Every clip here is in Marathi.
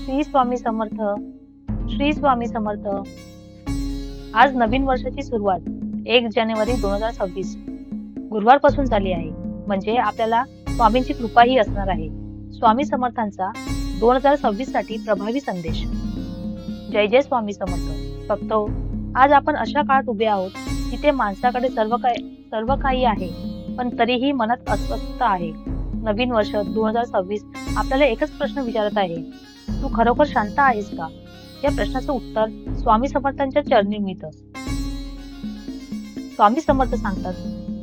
श्री स्वामी समर्थ. श्री स्वामी समर्थ. आज नवीन वर्षाची सुरुवात 1 जानेवारी 2026 गुरुवारपासून झाली आहे. म्हणजे आपल्याला स्वामींची कृपाही असणार आहे. स्वामी समर्थांचा 2026 साठी प्रभावी संदेश. जय जय स्वामी समर्थ. भक्तो, आज आपण अशा काळात उभे आहोत जिथे माणसाकडे सर्व काही आहे, पण तरीही मनात अस्वस्थता आहे. नवीन वर्ष 2026 आपल्याला एकच प्रश्न विचारत आहे, तू खरोखर शांत आहेस का? या प्रश्नाचं उत्तर स्वामी समर्थांच्या चरणी मिळतं. स्वामी समर्थ सांगतात,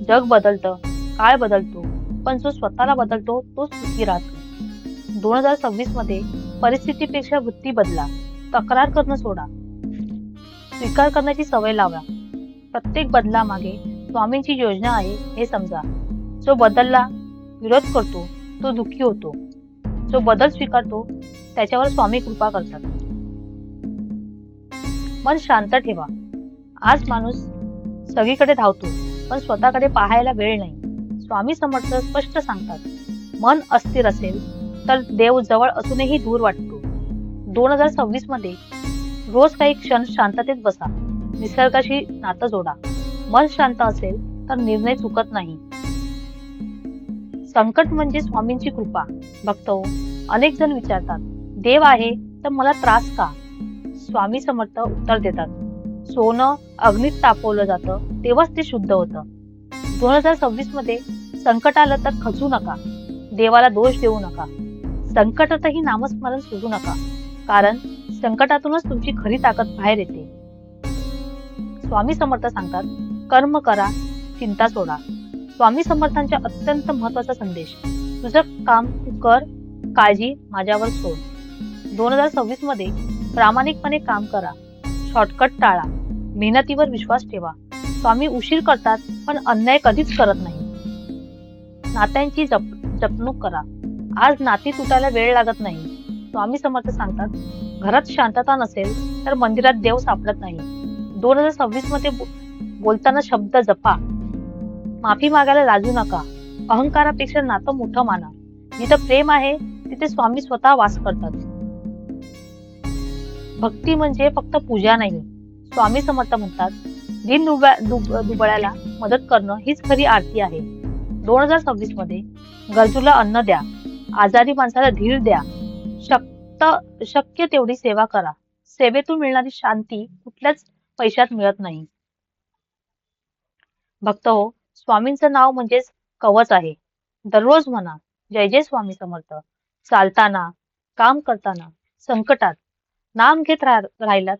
जग बदलतं, काळ बदलतो, पण जो स्वतःला बदलतो तोच सुखी राहतो. 2026 मध्ये परिस्थितीपेक्षा वृत्ती बदला. तक्रार करणं सोडा. स्वीकार करण्याची सवय लावा. प्रत्येक बदलामागे स्वामींची योजना आहे हे समजा. जो बदलला विरोध करतो तो दुःखी होतो. जो बदल स्वीकारतो त्याच्यावर स्वामी कृपा करतात. मन शांत ठेवा. आज माणूस सगळीकडे धावतो, पण स्वतःकडे पाहायला वेळ नाही. स्वामी समर्थ स्पष्ट सांगतात, मन अस्थिर असेल तर देव जवळ असूनही दूर वाटतो. 2026 मध्ये रोज काही क्षण शांततेत बसा. निसर्गाशी नातं जोडा. मन शांत असेल तर निर्णय चुकत नाही. संकट म्हणजे स्वामींची कृपा. भक्तो, अनेक जण विचारतात, देव आहे तर मला त्रास का? स्वामी समर्थ उत्तर देतात, सोनं अग्नीत तापवलं जातं तेव्हाच ते शुद्ध होतं. 2026 मध्ये संकट आलं तर खचू नका. देवाला दोष देऊ नका. संकटातही नामस्मरण सोडू नका, कारण संकटातूनच तुमची खरी ताकद बाहेर येते. स्वामी समर्थ सांगतात, कर्म करा, चिंता सोडा. स्वामी समर्थांचा अत्यंत महत्वाचा संदेश, तुझं काम तू कर, काळजी माझ्यावर सोड. 2026 मध्ये प्रामाणिकपणे काम करा. शॉर्टकट टाळा. मेहनतीवर विश्वास ठेवा. स्वामी उशीर करतात पण अन्याय कधीच करत नाही. नात्यांची जपणूक करा. आज नाती तुटायला वेळ लागत नाही. स्वामी समर्थ सांगतात, घरात शांतता नसेल तर मंदिरात देव सापडत नाही. 2026 मध्ये बोलताना शब्द जपा. माफी मागायला लाजू नका. अहंकारापेक्षा नातं मोठं माना. जिथं प्रेम आहे तिथे स्वामी स्वतः वास करतात. भक्ती म्हणजे फक्त पूजा नाही. स्वामी समर्थ म्हणतात, दिन दुबळ्याला मदत करणं हीच खरी आरती आहे. 2026 मध्ये गरजूला अन्न द्या. आजारी माणसाला धीर द्या. शक्य तेवढी सेवा करा. सेवेतून मिळणारी शांती कुठल्याच पैशात मिळत नाही. भक्त हो, स्वामींचं नाव म्हणजेच कवच आहे. दररोज म्हणा, जय जय स्वामी समर्थ. चालताना, काम करताना, संकटात नाम घेत राहिलात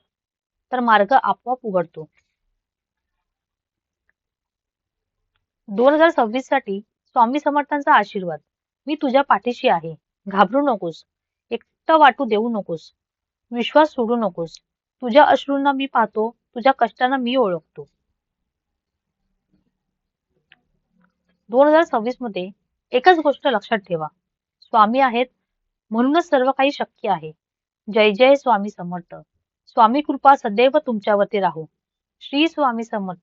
तर मार्ग आपोआप उघडतो. 2026 साठी स्वामी समर्थांचा आशीर्वाद. मी तुझ्या पाठीशी आहे. घाबरू नकोस. एकटं वाटू देऊ नकोस. विश्वास सोडू नकोस. तुझ्या अश्रूंना मी पाहतो. तुझ्या कष्टांना मी ओळखतो. 2026 मध्ये एकच गोष्ट लक्षात ठेवा, स्वामी आहेत म्हणूनच सर्व काही शक्य आहे. जय जय स्वामी समर्थ. स्वामी कृपा सदैव तुमच्यावरती राहो. श्री स्वामी समर्थ.